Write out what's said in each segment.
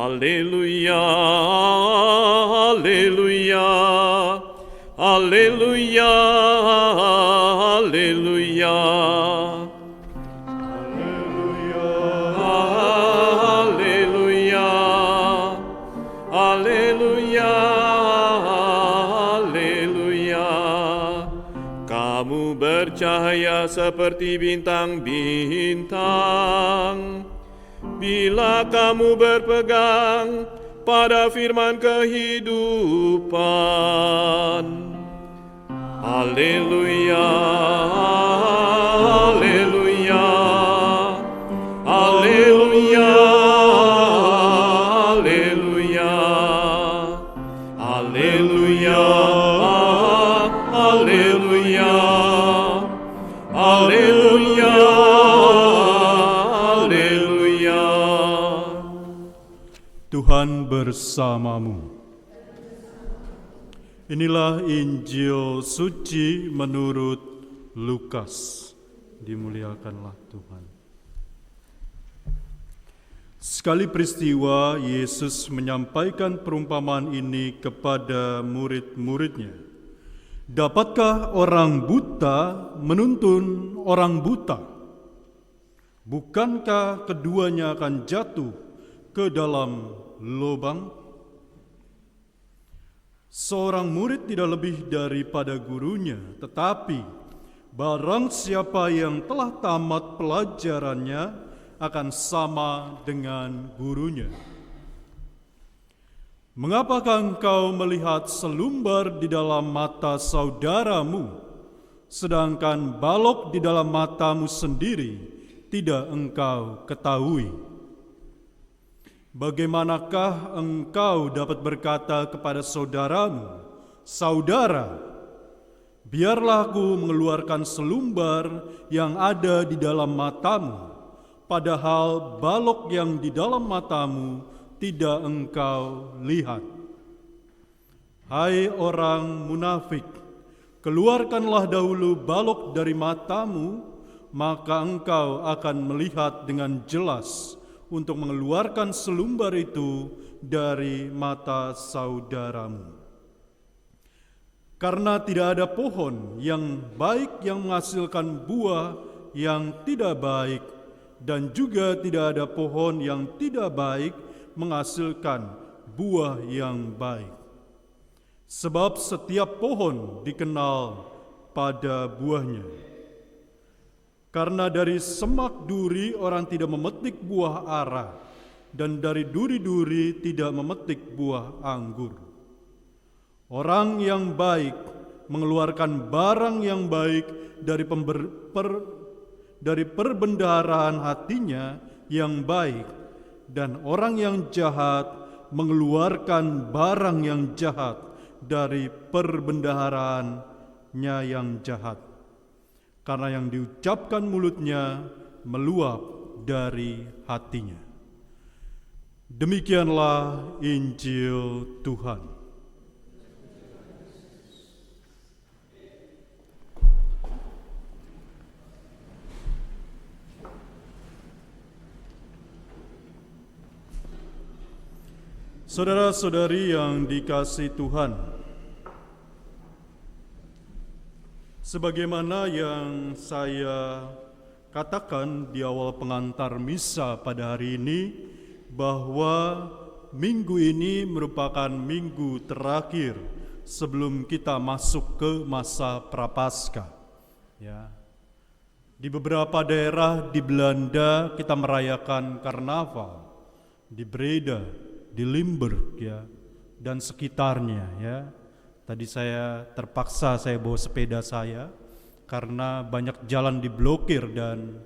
Alleluia, alleluia, alleluia, alleluia. Alleluia, alleluia, alleluia. Kamu bercahaya seperti bintang-bintang bila kamu berpegang pada firman kehidupan. Alleluia, alleluia, alleluia, alleluia, alleluia, alleluia, alleluia, alleluia. Tuhan bersamamu. Inilah Injil suci menurut Lukas. Dimuliakanlah Tuhan. Sekali peristiwa, Yesus menyampaikan perumpamaan ini kepada murid-muridnya. Dapatkah orang buta menuntun orang buta? Bukankah keduanya akan jatuh ke dalam lubang? Seorang murid tidak lebih daripada gurunya, tetapi barang siapa yang telah tamat pelajarannya akan sama dengan gurunya. Mengapakah engkau melihat selumbar di dalam mata saudaramu, sedangkan balok di dalam matamu sendiri tidak engkau ketahui? Bagaimanakah engkau dapat berkata kepada saudaramu, "Saudara, biarlah aku mengeluarkan selumbar yang ada di dalam matamu," padahal balok yang di dalam matamu tidak engkau lihat? Hai orang munafik, keluarkanlah dahulu balok dari matamu, maka engkau akan melihat dengan jelas untuk mengeluarkan selumbar itu dari mata saudaramu. Karena tidak ada pohon yang baik yang menghasilkan buah yang tidak baik, dan juga tidak ada pohon yang tidak baik menghasilkan buah yang baik. Sebab setiap pohon dikenal pada buahnya. Karena dari semak duri orang tidak memetik buah ara, dan dari duri-duri tidak memetik buah anggur. Orang yang baik mengeluarkan barang yang baik dari perbendaharaan hatinya yang baik, dan orang yang jahat mengeluarkan barang yang jahat dari perbendaharaannya yang jahat. Karena yang diucapkan mulutnya meluap dari hatinya. Demikianlah Injil Tuhan. Saudara-saudari yang dikasihi Tuhan, sebagaimana yang saya katakan di awal pengantar misa pada hari ini, bahwa minggu ini merupakan minggu terakhir sebelum kita masuk ke masa Prapaskah. Ya. Di beberapa daerah di Belanda kita merayakan karnaval, di Breda, di Limburg, ya, dan sekitarnya, ya. Tadi saya terpaksa bawa sepeda saya karena banyak jalan diblokir dan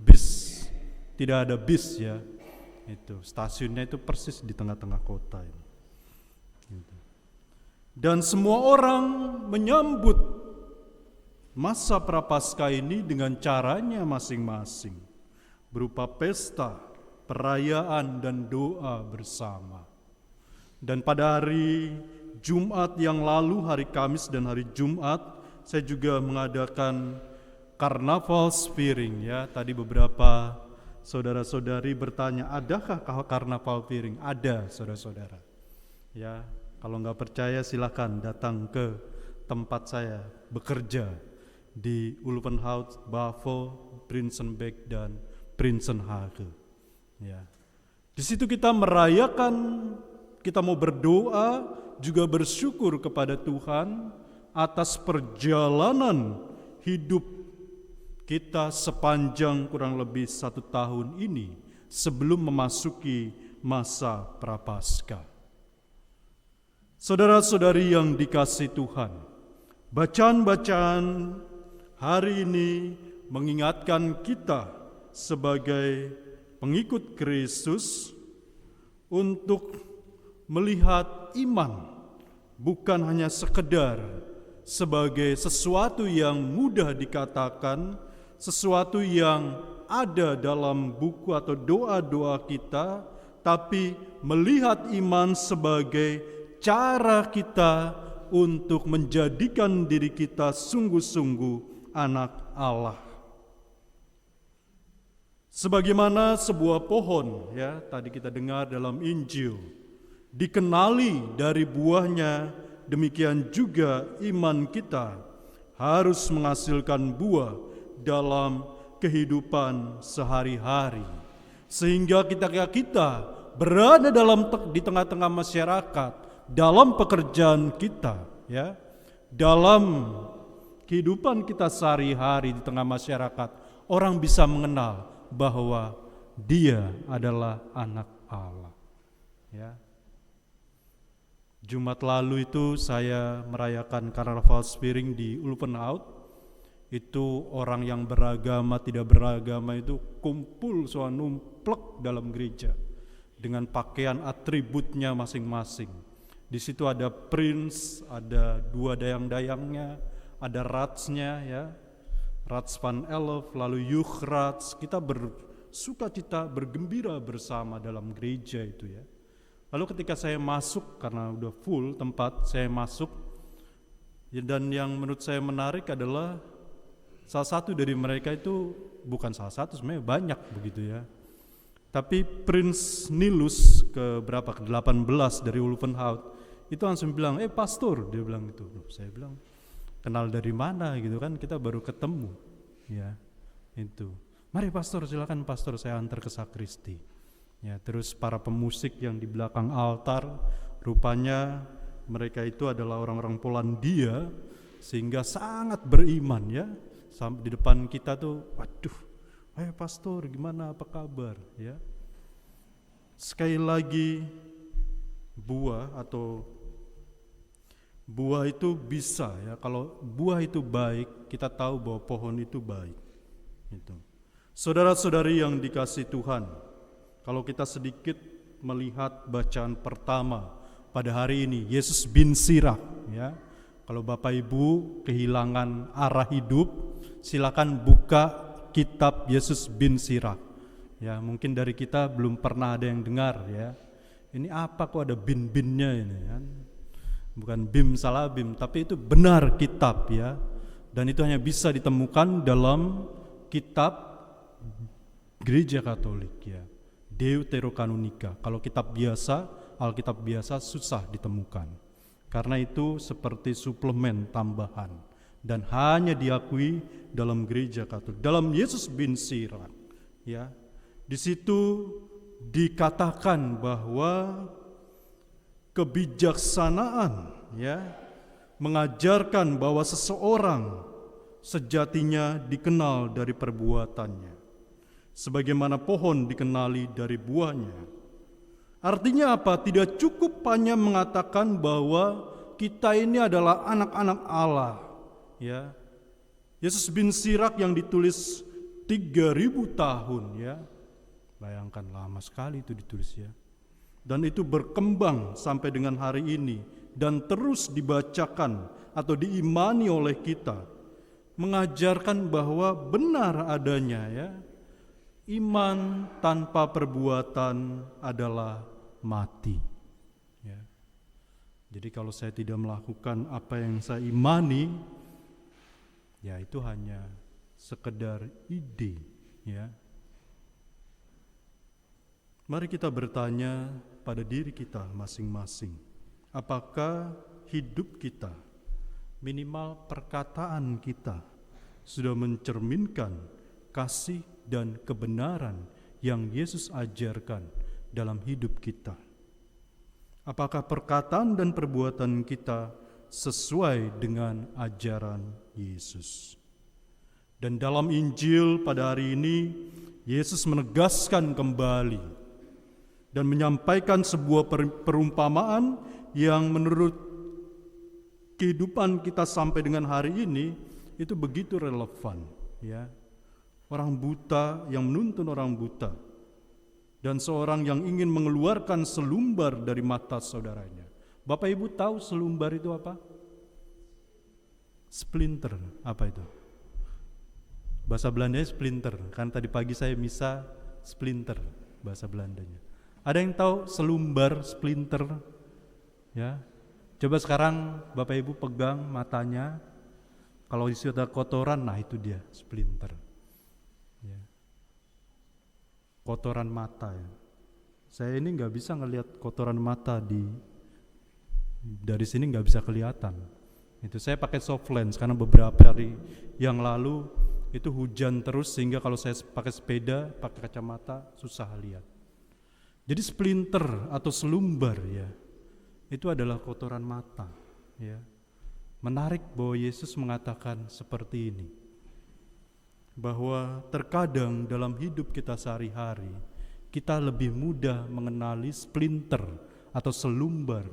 bis tidak ada bis, ya. Itu stasiunnya itu persis di tengah-tengah kota ini. Gitu. Dan semua orang menyambut masa Prapaskah ini dengan caranya masing-masing, berupa pesta, perayaan dan doa bersama. Dan pada hari Jumat yang lalu, hari Kamis dan hari Jumat, saya juga mengadakan Karnaval Spiring, ya. Tadi beberapa saudara-saudari bertanya, adakah karnaval piring? Ada, saudara-saudara. Ya, kalau nggak percaya silakan datang ke tempat saya bekerja di Ulpenhout, Bavo, Prinsenbeek dan Prinsenhagen. Ya. Di situ kita merayakan, kita mau berdoa, juga bersyukur kepada Tuhan atas perjalanan hidup kita sepanjang kurang lebih 1 tahun ini sebelum memasuki masa Prapaskah. Saudara-saudari yang dikasihi Tuhan, bacaan-bacaan hari ini mengingatkan kita sebagai pengikut Kristus untuk melihat iman bukan hanya sekedar sebagai sesuatu yang mudah dikatakan, sesuatu yang ada dalam buku atau doa-doa kita, tapi melihat iman sebagai cara kita untuk menjadikan diri kita sungguh-sungguh anak Allah. Sebagaimana sebuah pohon, ya, tadi kita dengar dalam Injil, dikenali dari buahnya, demikian juga iman kita harus menghasilkan buah dalam kehidupan sehari-hari. Sehingga kita berada di tengah-tengah masyarakat, dalam pekerjaan kita, ya, dalam kehidupan kita sehari-hari di tengah masyarakat, orang bisa mengenal bahwa dia adalah anak Allah. Ya. Jumat lalu itu saya merayakan Karnaval Spiring di Ulpenhout. Itu orang yang beragama, tidak beragama itu kumpul soal numplek dalam gereja dengan pakaian atributnya masing-masing. Di situ ada prince, ada 2 dayang-dayangnya, ada ratsnya, ya, Rats van Elf, lalu Juchrats. Kita bersukacita, bergembira bersama dalam gereja itu, ya. Lalu ketika saya masuk, karena udah full tempat, saya masuk, ya, dan yang menurut saya menarik adalah salah satu dari mereka itu, bukan salah satu, sebenarnya banyak begitu, ya. Tapi Prince Nilus ke-18 dari Ulpenhout itu langsung bilang, pastor, dia bilang itu. Saya bilang, kenal dari mana gitu kan, kita baru ketemu, ya, itu. Mari pastor, silakan pastor, saya antar ke sakristi. Ya, terus para pemusik yang di belakang altar, rupanya mereka itu adalah orang-orang Polandia, sehingga sangat beriman, ya. Di depan kita tuh, waduh, ayo pastor, gimana, apa kabar, ya. Sekali lagi, buah itu bisa, ya, kalau buah itu baik, kita tahu bahwa pohon itu baik. Itu. Saudara-saudari yang dikasihi Tuhan, kalau kita sedikit melihat bacaan pertama pada hari ini, Yesus bin Sirach, ya. Kalau Bapak Ibu kehilangan arah hidup, silakan buka kitab Yesus bin Sirach. Ya, mungkin dari kita belum pernah ada yang dengar, ya. Ini apa kok ada bin-binnya ini, kan? Bukan bim salah bim, tapi itu benar kitab, ya. Dan itu hanya bisa ditemukan dalam kitab Gereja Katolik, ya. Deuterokanonika. Kalau kitab biasa, Alkitab biasa susah ditemukan. Karena itu seperti suplemen tambahan dan hanya diakui dalam Gereja Katolik. Dalam Yesus bin Sirach, ya. Di situ dikatakan bahwa kebijaksanaan, ya, mengajarkan bahwa seseorang sejatinya dikenal dari perbuatannya, sebagaimana pohon dikenali dari buahnya. Artinya apa? Tidak cukup hanya mengatakan bahwa kita ini adalah anak-anak Allah, ya. Yesus bin Sirach yang ditulis 3000 tahun, ya. Bayangkan lama sekali itu ditulis, ya. Dan itu berkembang sampai dengan hari ini dan terus dibacakan atau diimani oleh kita, mengajarkan bahwa benar adanya, ya, iman tanpa perbuatan adalah mati, ya. Jadi kalau saya tidak melakukan apa yang saya imani, ya itu hanya sekedar ide, ya. Mari kita bertanya pada diri kita masing-masing, apakah hidup kita, minimal perkataan kita, sudah mencerminkan kasih dan kebenaran yang Yesus ajarkan dalam hidup kita? Apakah perkataan dan perbuatan kita sesuai dengan ajaran Yesus? Dan dalam Injil pada hari ini, Yesus menegaskan kembali dan menyampaikan sebuah perumpamaan yang menurut kehidupan kita sampai dengan hari ini itu begitu relevan, ya. Orang buta yang menuntun orang buta, dan seorang yang ingin mengeluarkan selumbar dari mata saudaranya. Bapak Ibu tahu selumbar itu apa? Splinter, apa itu? Bahasa Belandanya splinter, kan tadi pagi saya misa splinter bahasa Belandanya. Ada yang tahu selumbar, splinter? Ya, coba sekarang Bapak Ibu pegang matanya. Kalau di situ ada kotoran, nah itu dia splinter. Ya. Kotoran mata. Ya. Saya ini nggak bisa ngelihat kotoran mata dari sini, nggak bisa kelihatan. Itu saya pakai soft lens karena beberapa hari yang lalu itu hujan terus sehingga kalau saya pakai sepeda, pakai kacamata susah lihat. Jadi splinter atau selumbar, ya, itu adalah kotoran mata, ya. Menarik bahwa Yesus mengatakan seperti ini, bahwa terkadang dalam hidup kita sehari-hari kita lebih mudah mengenali splinter atau selumbar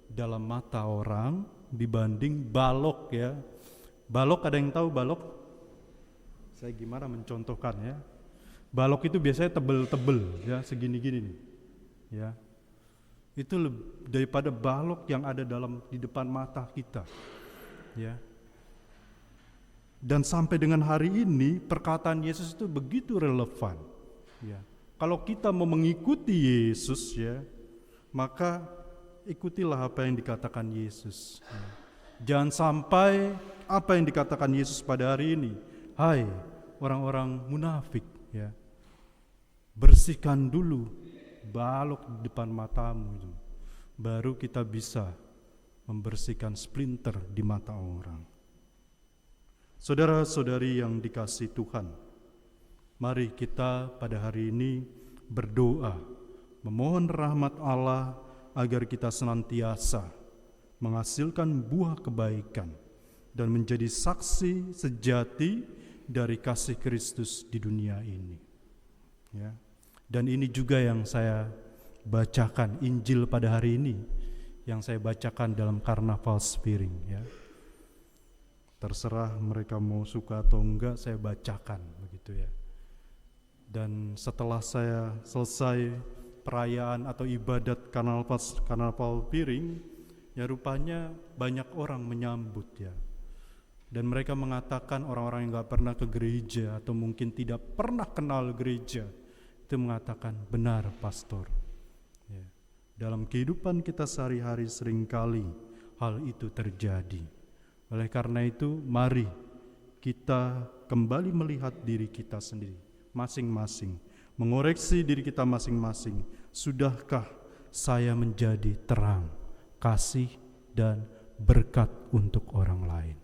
dalam mata orang dibanding balok, ya. Balok, ada yang tahu balok? Saya gimana mencontohkan, ya. Balok itu biasanya tebel-tebel, ya, segini-gini nih. Ya, itu daripada balok yang ada di depan mata kita, ya. Dan sampai dengan hari ini perkataan Yesus itu begitu relevan, ya. Kalau kita mau mengikuti Yesus, ya, maka ikutilah apa yang dikatakan Yesus, ya. Jangan sampai apa yang dikatakan Yesus pada hari ini, hai orang-orang munafik, ya, bersihkan dulu balok di depan matamu itu, baru kita bisa membersihkan splinter di mata orang. Saudara-saudari yang dikasihi Tuhan, mari kita pada hari ini berdoa, memohon rahmat Allah agar kita senantiasa menghasilkan buah kebaikan dan menjadi saksi sejati dari kasih Kristus di dunia ini, ya. Dan ini juga yang saya bacakan, Injil pada hari ini, yang saya bacakan dalam Karnaval Spiring, ya. Terserah mereka mau suka atau enggak, saya bacakan begitu, ya. Dan setelah saya selesai perayaan atau ibadat Karnaval Piring, ya rupanya banyak orang menyambut, ya. Dan mereka mengatakan, orang-orang yang gak pernah ke gereja atau mungkin tidak pernah kenal gereja, itu mengatakan, benar pastor, ya. Dalam kehidupan kita sehari-hari seringkali hal itu terjadi. Oleh karena itu mari kita kembali melihat diri kita sendiri masing-masing, mengoreksi diri kita masing-masing. Sudahkah saya menjadi terang, kasih dan berkat untuk orang lain?